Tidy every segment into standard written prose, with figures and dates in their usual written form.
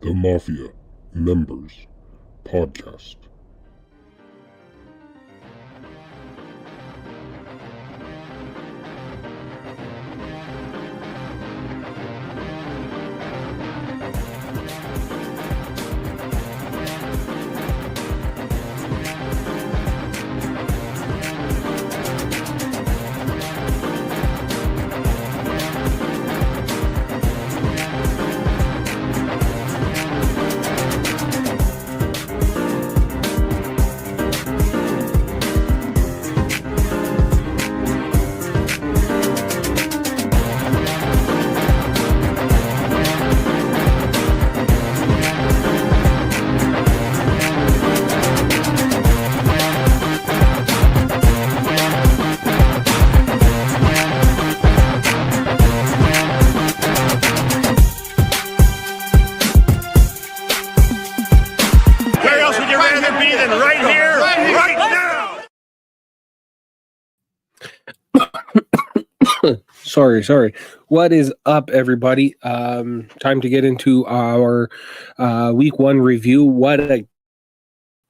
The Mafia Members Podcast. Sorry. What is up, everybody? Time to get into our week one review. What a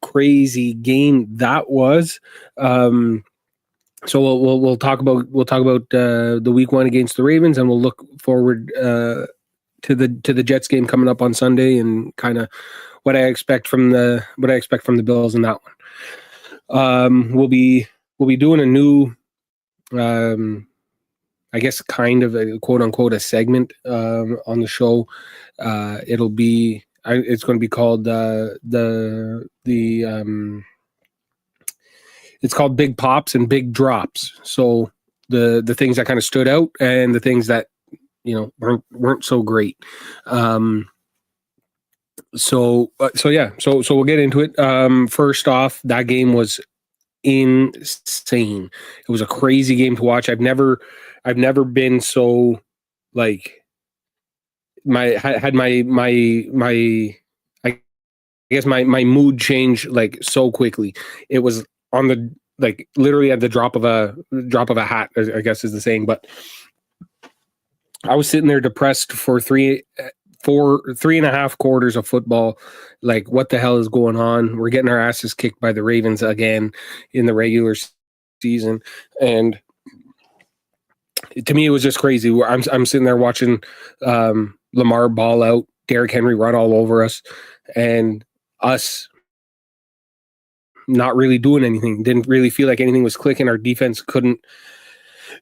crazy game that was. So we'll talk about the week one against the Ravens, and we'll look forward to the Jets game coming up on Sunday, and kind of what I expect from the Bills in that one. We'll be doing a new I guess kind of a quote unquote a segment on the show. It's going to be called it's called Big Pops and Big Drops. So the things that kind of stood out and the things that weren't so great. So we'll get into it. First off, that game was insane. It was a crazy game to watch. I've never been so like my mood change like so quickly. It was on the like literally at the drop of a hat, I guess is the saying. But I was sitting there depressed for three and a half quarters of football. Like, what the hell is going on? We're getting our asses kicked by the Ravens again in the regular season, and to me, it was just crazy. I'm sitting there watching Lamar ball out, Derrick Henry run all over us, and us not really doing anything. Didn't really feel like anything was clicking. Our defense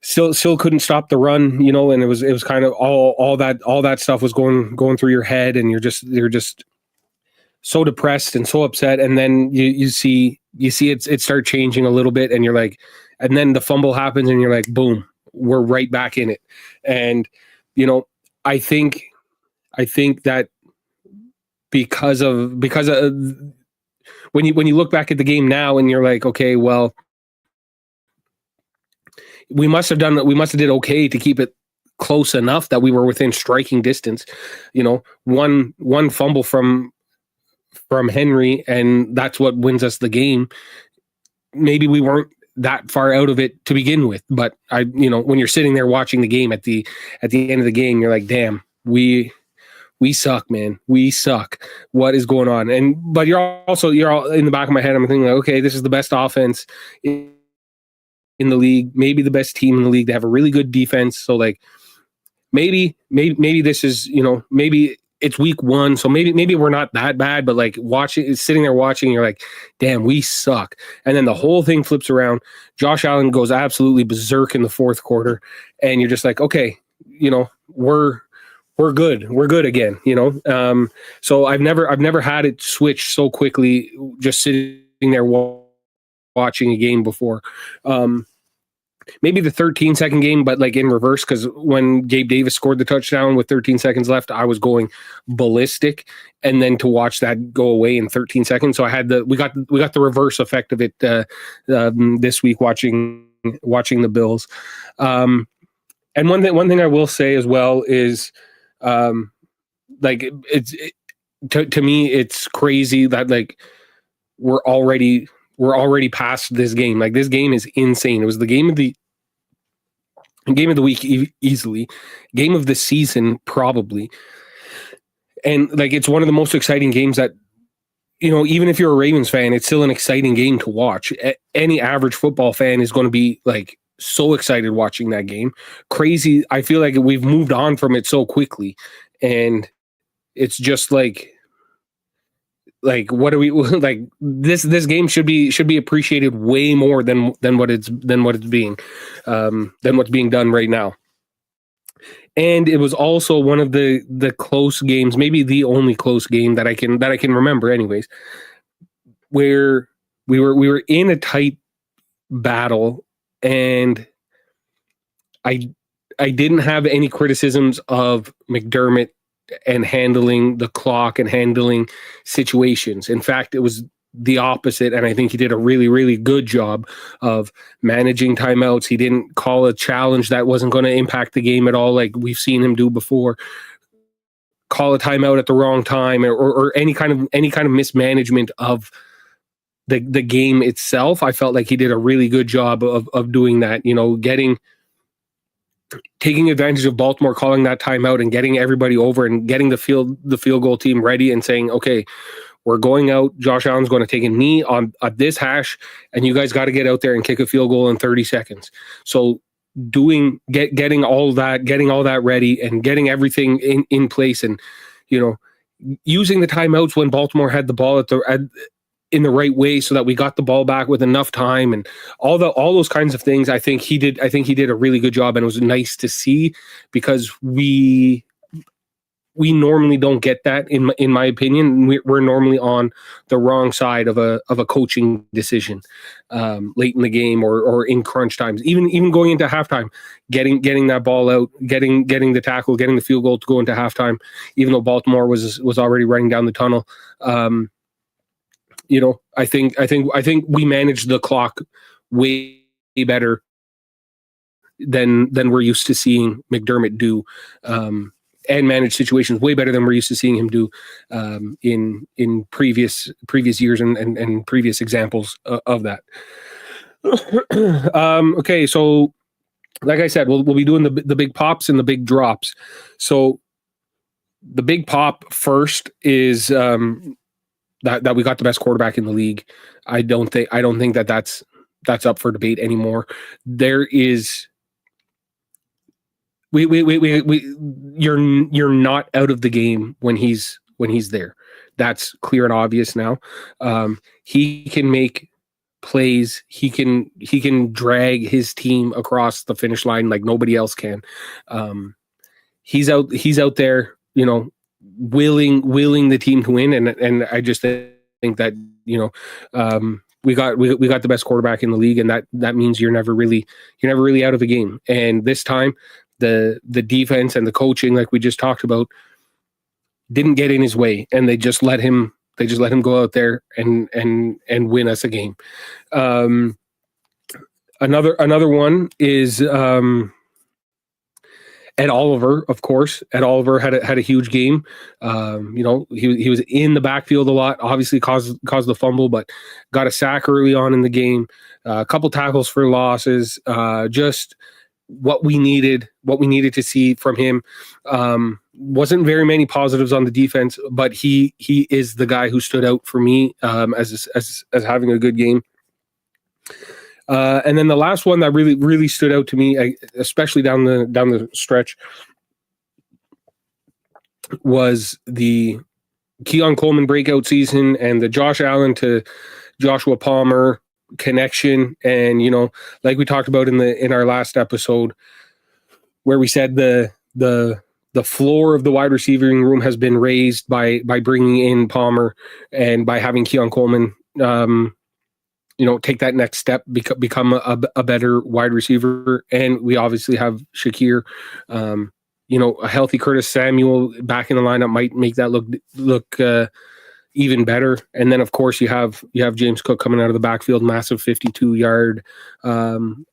still couldn't stop the run, and it was kind of all that stuff was going through your head, and you're just so depressed and so upset. And then you see it start changing a little bit, and you're like, and then the fumble happens, and you're like, boom, we're right back in it. And I think that because of when you look back at the game now, and you're like, okay, well, we must have did okay to keep it close enough that we were within striking distance. One fumble from Henry, and that's what wins us the game. Maybe we weren't that far out of it to begin with, but when you're sitting there watching the game at the end of the game, you're like, damn, we suck, man. We suck. What is going on? But you're all in the back of my head. I'm thinking, like, okay, this is the best offense in the league, maybe the best team in the league. They have a really good defense. So like maybe this is, maybe it's week one. So maybe we're not that bad, but like sitting there watching, you're like, damn, we suck. And then the whole thing flips around. Josh Allen goes absolutely berserk in the fourth quarter. And you're just like, okay, we're good. We're good again, So I've never had it switch so quickly, just sitting there watching a game before. Maybe the 13-second game, but like in reverse, because when Gabe Davis scored the touchdown with 13 seconds left, I was going ballistic, and then to watch that go away in 13 seconds. So we got the reverse effect of it this week watching the Bills. And one thing I will say as well is, like to me, it's crazy that like we're already past this game. Like, this game is insane. It was the game of the week easily, game of the season probably. And like, it's one of the most exciting games that, even if you're a Ravens fan, it's still an exciting game to watch. Any average football fan is going to be like so excited watching that game. Crazy. I feel like we've moved on from it so quickly, and it's just like what do we like? This game should be appreciated way more than what's being done right now. And it was also one of the close games, maybe the only close game that I can remember, anyways, where we were in a tight battle, and I didn't have any criticisms of McDermott and handling the clock and handling situations. In fact, it was the opposite, and I think he did a really, really good job of managing timeouts. He didn't call a challenge that wasn't going to impact the game at all, like we've seen him do before. Call a timeout at the wrong time, or any kind of mismanagement of the game itself. I felt like he did a really good job of doing that. Taking advantage of Baltimore calling that timeout and getting everybody over and getting the field goal team ready and saying, okay, we're going out. Josh Allen's going to take a knee on this hash, and you guys got to get out there and kick a field goal in 30 seconds. So getting all that ready and getting everything in place, and using the timeouts when Baltimore had the ball in the right way, so that we got the ball back with enough time, and all those kinds of things. I think he did a really good job, and it was nice to see, because we normally don't get that. In my opinion, we're normally on the wrong side of a coaching decision late in the game or in crunch times. Even going into halftime, getting that ball out, getting the tackle, getting the field goal to go into halftime, even though Baltimore was already running down the tunnel. I think we managed the clock way better than we're used to seeing McDermott do. And manage situations way better than we're used to seeing him do in previous years and previous examples of that. Okay, so like I said, we'll be doing the big pops and the big drops. So the big pop first is that we got the best quarterback in the league. I don't think that's up for debate anymore. There is. You're not out of the game when he's there. That's clear and obvious now. He can make plays. He can drag his team across the finish line like nobody else can. He's out there, willing the team to win, and I just think that we got the best quarterback in the league, and that means you're never really out of the game. And this time, the defense and the coaching, like we just talked about, didn't get in his way, and they just let him go out there and win us a game. Another one is Ed Oliver, of course. Ed Oliver had a huge game. He was in the backfield a lot, obviously caused the fumble, but got a sack early on in the game, a couple tackles for losses, just what we needed to see from him. Wasn't very many positives on the defense, but he is the guy who stood out for me as having a good game. And then the last one that really, really stood out to me, especially down the stretch, was the Keon Coleman breakout season and the Josh Allen to Joshua Palmer connection. And like we talked about in our last episode, where we said the floor of the wide receiving room has been raised by bringing in Palmer and by having Keon Coleman take that next step, become a better wide receiver. And we obviously have Shakir. A healthy Curtis Samuel back in the lineup might make that look even better. And then of course you have James Cook coming out of the backfield, massive 52-yard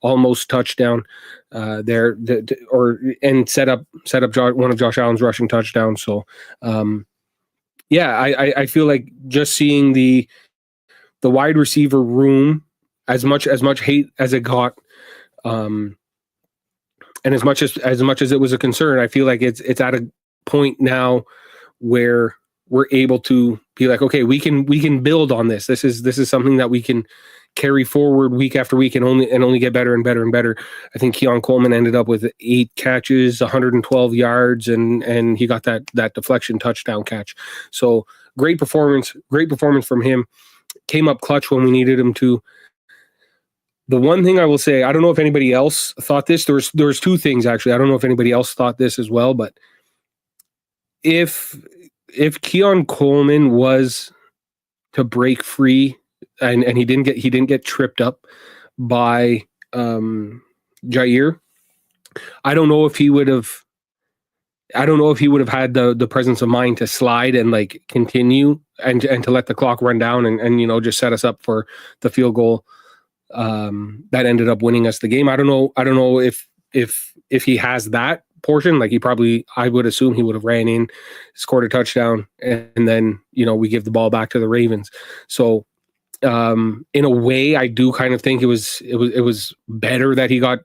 almost touchdown there, and set up one of Josh Allen's rushing touchdowns. So I feel like just seeing the wide receiver room, as much hate as it got, and as much as it was a concern, I feel like it's at a point now where we're able to be like, okay, we can build on this. This is something that we can carry forward week after week and only get better and better and better. I think Keon Coleman ended up with 8 catches, 112 yards, and he got that deflection touchdown catch. So great performance from him. Came up clutch when we needed him to. The one thing I will say, I don't know if anybody else thought this. There was 2 things actually. I don't know if anybody else thought this as well, but if Keon Coleman was to break free and he didn't get tripped up by Jair, I don't know if he would have had the presence of mind to slide and like continue and to let the clock run down and just set us up for the field goal that ended up winning us the game. I don't know if he has that portion. Like I would assume he would have ran in, scored a touchdown, and then we give the ball back to the Ravens. So in a way, I do kind of think it was better that he got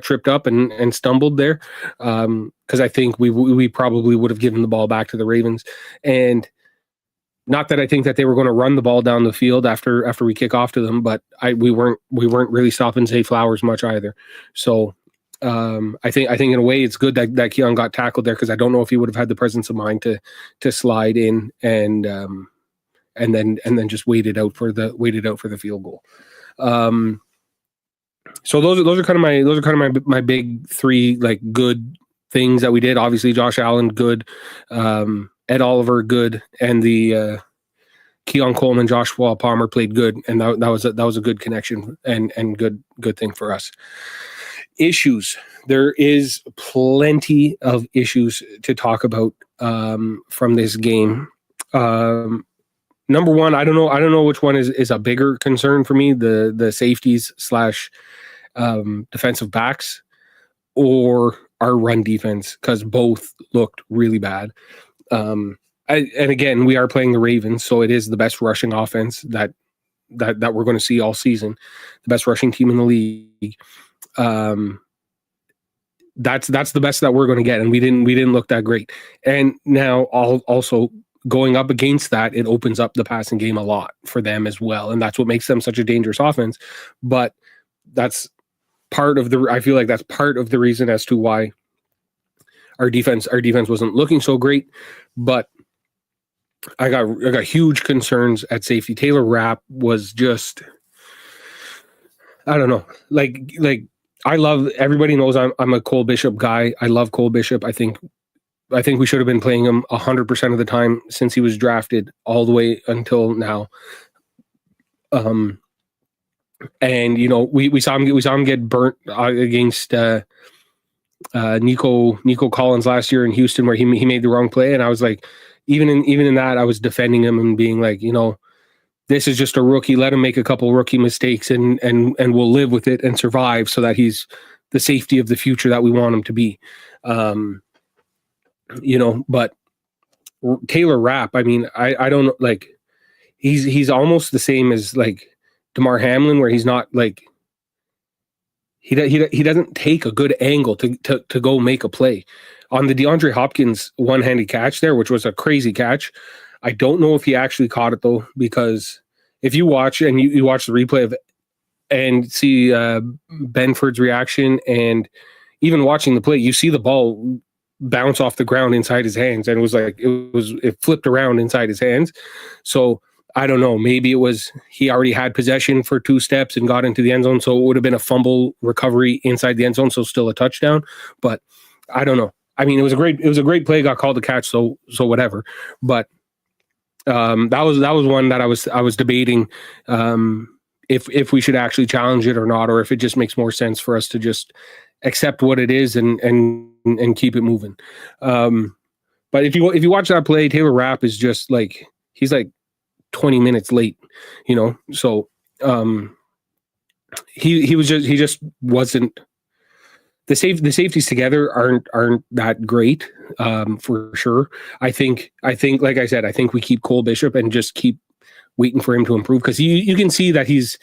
tripped up and stumbled there, because I think we probably would have given the ball back to the Ravens. And not that I think that they were going to run the ball down the field after we kick off to them, but we weren't really stopping Zay Flowers much either. So I think in a way it's good that Keon got tackled there, because I don't know if he would have had the presence of mind to slide in and then just waited out for the field goal. So those are kind of my big 3 like good things that we did. Obviously, Josh Allen good, Ed Oliver good, and the Keon Coleman, Joshua Palmer played good, and that was a good connection and good thing for us. Issues. There is plenty of issues to talk about from this game. Number one, I don't know which one is a bigger concern for me, the safeties / defensive backs or our run defense, because both looked really bad. And again, we are playing the Ravens, so it is the best rushing offense that we're going to see all season, the best rushing team in the league. That's the best that we're going to get, and we didn't look that great. And now also going up against that, it opens up the passing game a lot for them as well, and that's what makes them such a dangerous offense. But that's part of I feel like that's part of the reason as to why our defense wasn't looking so great. But I got huge concerns at safety. Taylor Rapp was just, I don't know, like everybody knows I'm a Cole Bishop guy. I love Cole Bishop. I think we should have been playing him 100% of the time since he was drafted all the way until now. And we saw him get burnt against Nico Collins last year in Houston, where he made the wrong play, and I was like, even in that, I was defending him and being like, this is just a rookie. Let him make a couple rookie mistakes, and we'll live with it and survive, so that he's the safety of the future that we want him to be. But Taylor Rapp, I mean, I don't know, like he's almost the same as like DeMar Hamlin, where he's not like he doesn't take a good angle to go make a play. On the DeAndre Hopkins one-handed catch there, which was a crazy catch, I don't know if he actually caught it though, because if you watch and you watch the replay of it and see Benford's reaction, and even watching the play, you see the ball bounce off the ground inside his hands, and it flipped around inside his hands. So I don't know, maybe it was he already had possession for 2 steps and got into the end zone, so it would have been a fumble recovery inside the end zone, so still a touchdown. But I don't know. I mean, it was a great play, got called to catch, so whatever. But that was one that I was debating if we should actually challenge it or not, or if it just makes more sense for us to just accept what it is and keep it moving. But if you watch that play, Taylor Rapp is just like, he's like 20 minutes late, so he just wasn't. The safeties together aren't that great, for sure. I think like I said, I think we keep Cole Bishop and just keep waiting for him to improve, because you can see that he's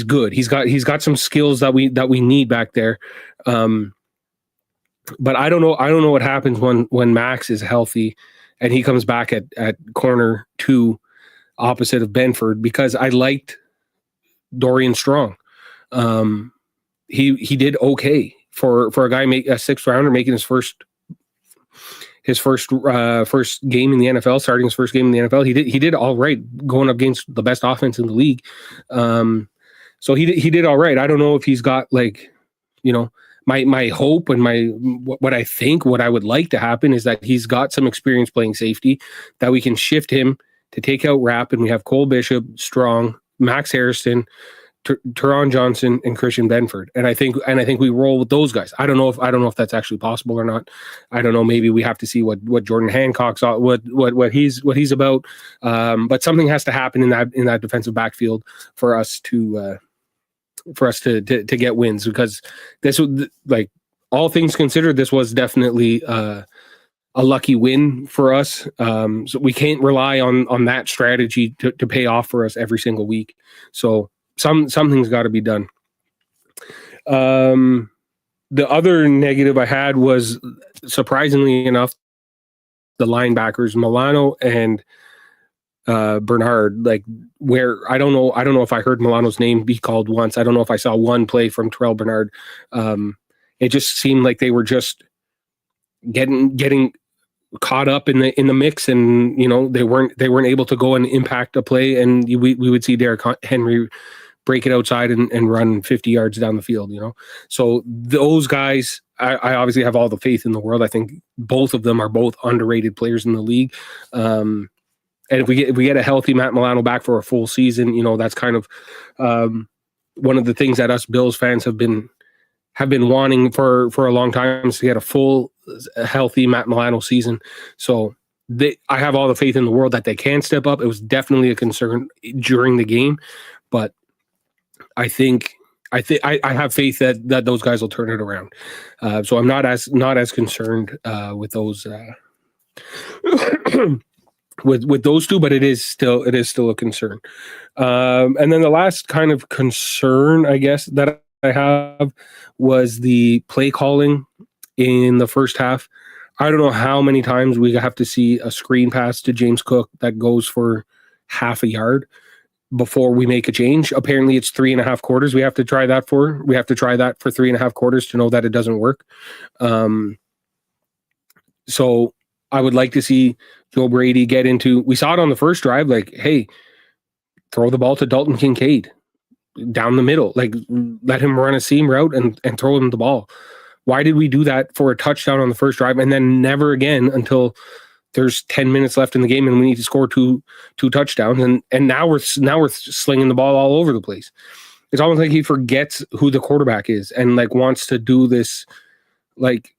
good. He's got some skills that we need back there. But I don't know what happens when Max is healthy and he comes back at corner 2 opposite of Benford because I liked Dorian Strong. He did okay for a guy a 6th rounder making his first game in the NFL, starting his first game in the NFL. He did all right going up against the best offense in the league. So he did all right. I don't know if he's got my hope and what I would like to happen is that he's got some experience playing safety, that we can shift him to take out Rapp, and we have Cole Bishop, Strong, Max Harrison, Teron Johnson, and Christian Benford, and I think we roll with those guys. I don't know if that's actually possible or not. I don't know. Maybe we have to see what Jordan Hancock's what he's about. But something has to happen in that defensive backfield for us to get wins, because this would, like, all things considered, this was definitely a lucky win for us. So we can't rely on that strategy to pay off for us every single week. So something's got to be done. The other negative I had was, surprisingly enough, the linebackers Milano and Bernard. Like, where I don't know if I heard Milano's name be called once. I don't know if I saw one play from Terrell Bernard. It just seemed like they were just getting caught up in the mix, and they weren't able to go and impact a play, and we would see Derrick Henry break it outside and run 50 yards down the field. So those guys, I obviously have all the faith in the world. I think both of them are both underrated players in the league. And if we get a healthy Matt Milano back for a full season, that's kind of one of the things that us Bills fans have been wanting for a long time, is to get a full healthy Matt Milano season. So I have all the faith in the world that they can step up. It was definitely a concern during the game, but I have faith that those guys will turn it around. So I'm not as concerned with those with those two, but it is still a concern. And then the last kind of concern, I guess, that I have was the play calling in the first half. I don't know how many times we have to see a screen pass to James Cook that goes for half a yard before we make a change. Apparently it's 3.5 quarters we have to try that for. We have to try that for 3.5 quarters to know that it doesn't work. So I would like to see Joe Brady get into, we saw it on the first drive, like, hey, throw the ball to Dalton Kincaid down the middle, like, let him run a seam route and throw him the ball. Why did we do that for a touchdown on the first drive and then never again until there's 10 minutes left in the game and we need to score two touchdowns, and now we're slinging the ball all over the place. It's almost like he forgets who the quarterback is and like wants to do this like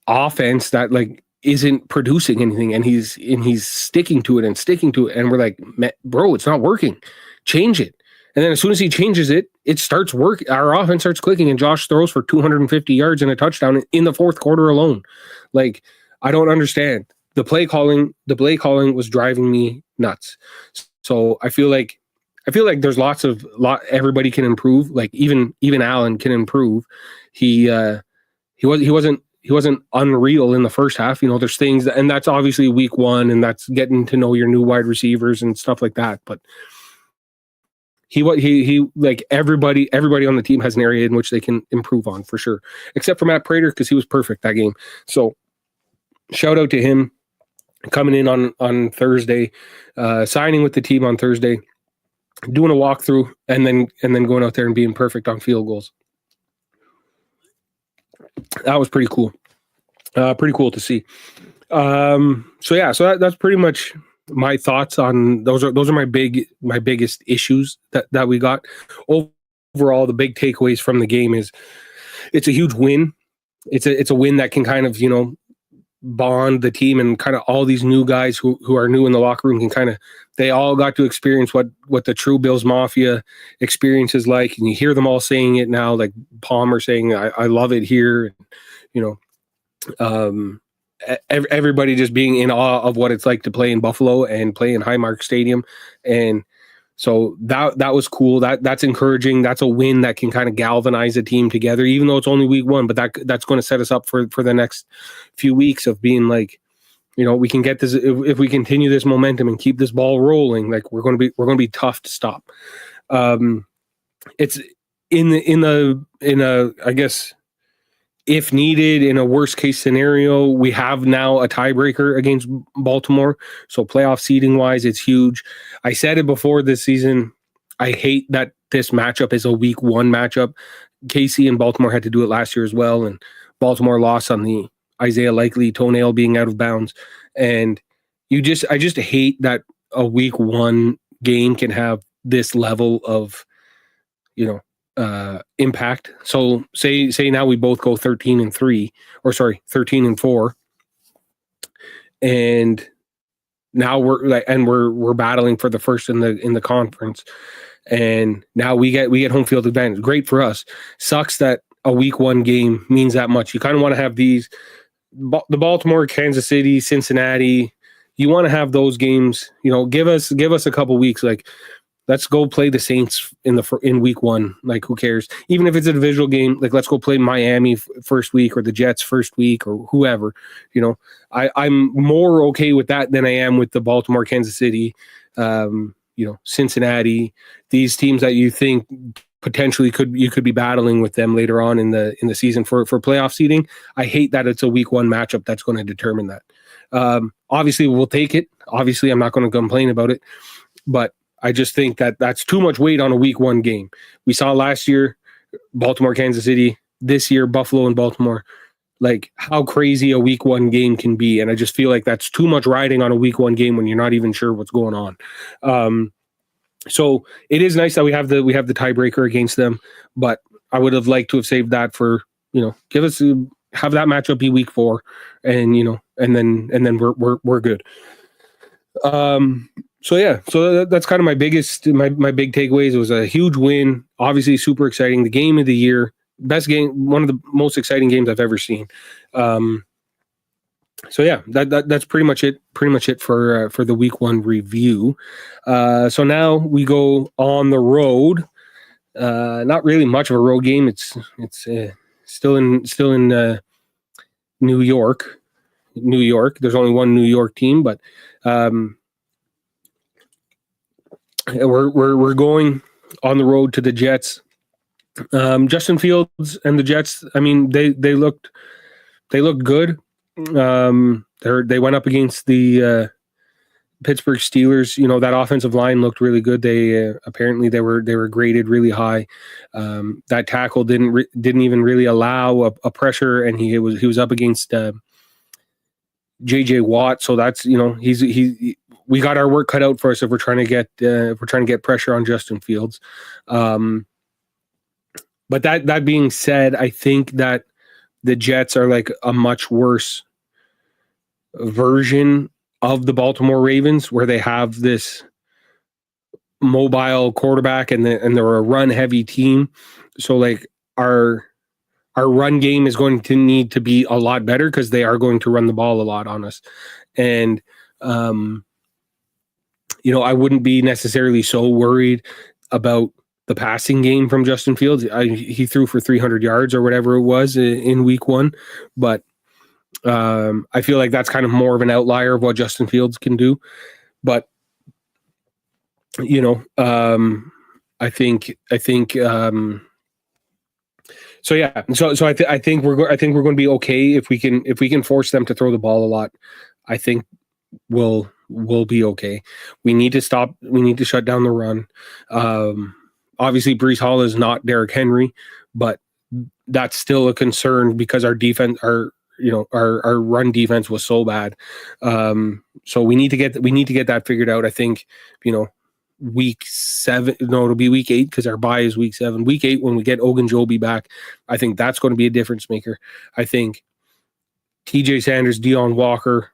offense that like isn't producing anything, and he's sticking to it, and we're like, bro, it's not working. Change it. And then as soon as he changes it, it starts working. Our offense starts clicking, and Josh throws for 250 yards and a touchdown in the fourth quarter alone. Like, I don't understand. The play calling was driving me nuts. So I feel like there's everybody can improve. Like even Allen can improve. He wasn't unreal in the first half. There's things and that's obviously week 1, and that's getting to know your new wide receivers and stuff like that. But he like everybody on the team has an area in which they can improve on for sure, except for Matt Prater, because he was perfect that game. So shout out to him coming in on Thursday, signing with the team on Thursday, doing a walkthrough, and then going out there and being perfect on field goals. That was pretty cool. Pretty cool to see. So that's pretty much my thoughts on those are my biggest issues that we got. Overall, the big takeaways from the game is it's a huge win. It's a win that can kind of, bond the team, and kind of all these new guys who are new in the locker room they all got to experience what the true Bills Mafia experience is like. And you hear them all saying it now, like Palmer saying, I love it here. Everybody just being in awe of what it's like to play in Buffalo and play in Highmark Stadium. And so that was cool. That's encouraging. That's a win that can kind of galvanize a team together, even though it's only week 1, but that's going to set us up for the next few weeks of being like, we can get this if we continue this momentum and keep this ball rolling. Like we're going to be tough to stop. It's in a I guess, if needed, in a worst case scenario, we have now a tiebreaker against Baltimore. So playoff seeding wise, it's huge. I said it before this season. I hate that this matchup is a week 1 matchup. KC and Baltimore had to do it last year as well, and Baltimore lost on the Isaiah Likely toenail being out of bounds. And I just hate that a week 1 game can have this level of, impact. So say now we both go 13-3, or sorry, 13-4, and now we're battling for the first in the conference, and now we get home field advantage. Great for us. Sucks that a week 1 game means that much. You kind of want to have these, the Baltimore, Kansas City, Cincinnati. You want to have those games. Give us a couple weeks. Like, let's go play the Saints in week 1. Like, who cares? Even if it's a divisional game, like, let's go play Miami first week, or the Jets first week, or whoever. I'm more okay with that than I am with the Baltimore, Kansas City, Cincinnati, these teams that you think potentially you could be battling with them later on in the season for playoff seeding. I hate that it's a week 1 matchup that's going to determine that. Obviously, we'll take it. Obviously, I'm not going to complain about it, but I just think that that's too much weight on a week 1 game. We saw last year, Baltimore, Kansas City. This year, Buffalo and Baltimore. Like, how crazy a week 1 game can be. And I just feel like that's too much riding on a week 1 game when you're not even sure what's going on. So it is nice that we have the tiebreaker against them, but I would have liked to have saved that for, have that matchup be week 4, and, and then we're good. So that's kind of my big takeaways. It was a huge win, obviously super exciting. The game of the year, best game, one of the most exciting games I've ever seen. That's pretty much it for the week 1 review. So now we go on the road. Not really much of a road game. It's still in New York. There's only one New York team, but we're going on the road to the Jets. Justin Fields and the Jets, I mean, they looked good. They went up against the Pittsburgh Steelers. That offensive line looked really good. They apparently they were graded really high. That tackle didn't even really allow a pressure, and he was up against JJ Watt. So that's we got our work cut out for us if we're trying to get pressure on Justin Fields. But that being said, I think that the Jets are like a much worse version of the Baltimore Ravens, where they have this mobile quarterback and they're a run heavy team. So like our run game is going to need to be a lot better, because they are going to run the ball a lot on us. And I wouldn't be necessarily so worried about the passing game from Justin Fields. He threw for 300 yards or whatever it was in week 1, but I feel like that's kind of more of an outlier of what Justin Fields can do. But I think so. Yeah. So I think we're going to be okay if we can force them to throw the ball a lot. I think we'll be okay. We need to shut down the run. Obviously, Breece Hall is not Derrick Henry, but that's still a concern because our defense, our run defense was so bad. So we need to get that figured out. I think, week 7, no, it'll be week 8, because our bye is week 7. Week 8, when we get Ogunjobi back, I think that's going to be a difference maker. I think TJ Sanders, Deion Walker,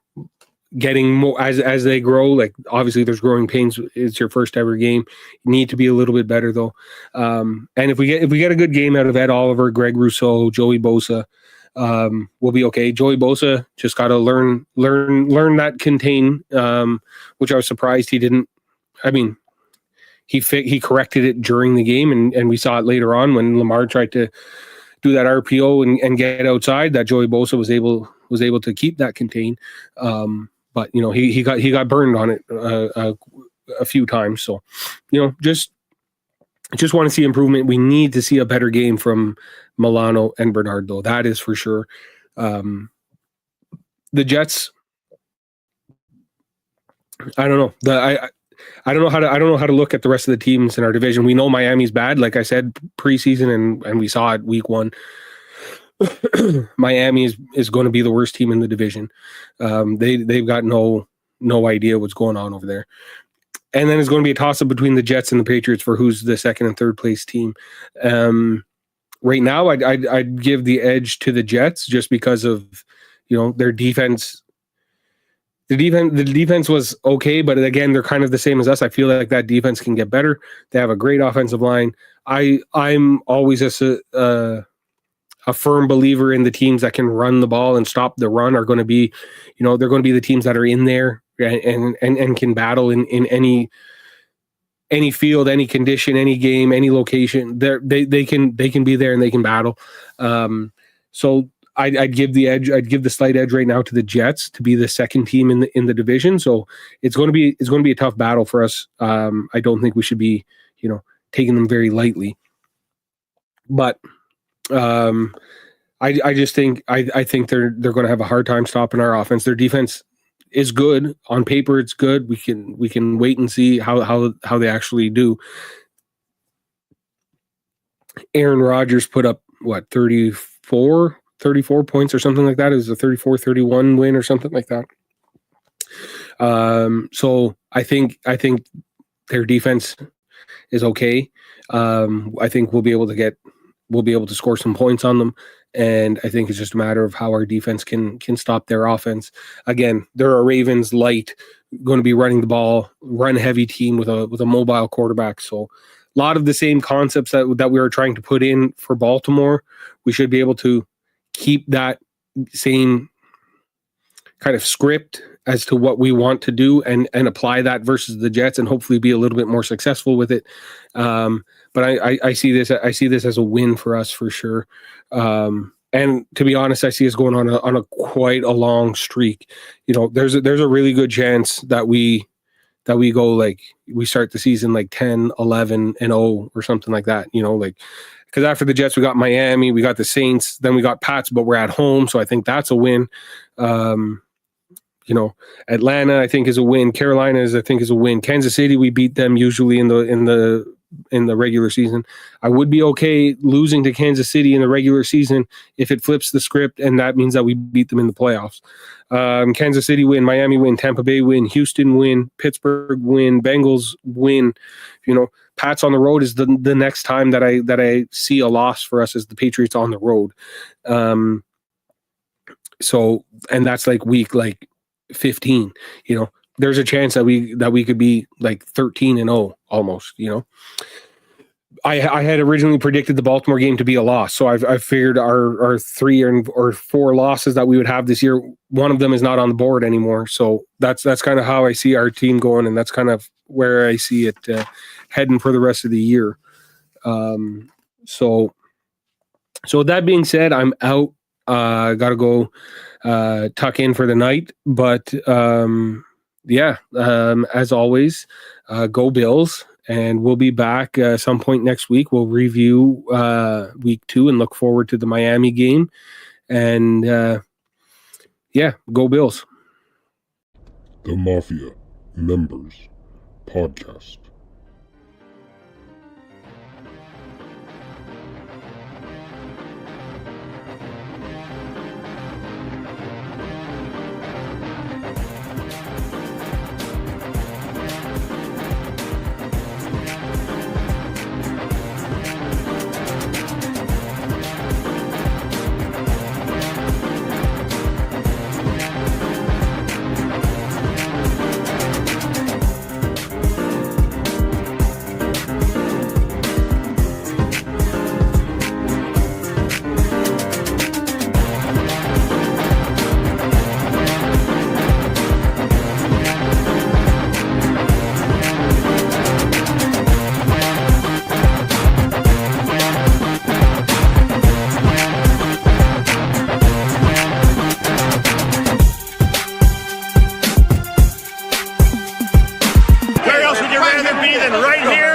getting more as they grow. Like, obviously there's growing pains. It's your first ever game. You need to be a little bit better though. And if we get a good game out of Ed Oliver, Greg Rousseau, Joey Bosa, we'll be okay. Joey Bosa just got to learn that contain, which I was surprised he didn't. I mean, he corrected it during the game, and we saw it later on when Lamar tried to do that RPO and get outside, that Joey Bosa was able to keep that contain. but he got burned on it a few times. So just want to see improvement. We need to see a better game from Milano and Bernard, though. That is for sure. The Jets, I don't know. I don't know how to look at the rest of the teams in our division. We know Miami's bad, like I said, preseason, and we saw it week 1. Miami is going to be the worst team in the division. They've got no idea what's going on over there. And then it's going to be a toss-up between the Jets and the Patriots for who's the second and third place team. Right now, I'd give the edge to the Jets just because of their defense. The defense was okay, but again, they're kind of the same as us. I feel like that defense can get better. They have a great offensive line. I'm always a firm believer in the teams that can run the ball and stop the run are going to be, they're going to be the teams that are in there and can battle in any field, any condition, any game, any location. They can be there and they can battle. So I'd give the edge. I'd give the slight edge right now to the Jets to be the second team in the division. So it's going to be a tough battle for us. I don't think we should be taking them very lightly. But I just think I think they're going to have a hard time stopping our offense. Their defense is good on paper. It's good. We can wait and see how they actually do. Aaron Rodgers put up 34 points or something like that. It was a 34-31 win or something like that. So I think their defense is okay. I think we'll be able to score some points on them. And I think it's just a matter of how our defense can stop their offense. Again, they're a Ravens light, going to be running the ball, run heavy team with a mobile quarterback. So a lot of the same concepts that we are trying to put in for Baltimore, we should be able to keep that same kind of script as to what we want to do and apply that versus the Jets and hopefully be a little bit more successful with it. But I see this as a win for us for sure. And to be honest, I see us going on a quite a long streak. There's a really good chance that we go we start the season 10, 11 and 0 or something like that. Because after the Jets, we got Miami, we got the Saints, then we got Pats, but we're at home, so I think that's a win. Atlanta, I think, is a win. Carolina I think is a win. Kansas City, we beat them usually in the regular season. I would be okay losing to Kansas City in the regular season if it flips the script, and that means that we beat them in the playoffs. Kansas City win, Miami win, Tampa Bay win, Houston win, Pittsburgh win, Bengals win. Pats on the road is the next time that I see a loss for us is the Patriots on the road. So, and that's week 15. There's a chance that we could be 13-0 almost. I had originally predicted the Baltimore game to be a loss, so I figured our 3 or 4 losses that we would have this year, one of them is not on the board anymore. So that's kind of how I see our team going, and that's kind of where I see it heading for the rest of the year. So with that being said, I'm out. Gotta go tuck in for the night, but as always, go Bills. And we'll be back some point next week. We'll review week 2 and look forward to the Miami game. And go Bills. The Mafia Members Podcast. be than right here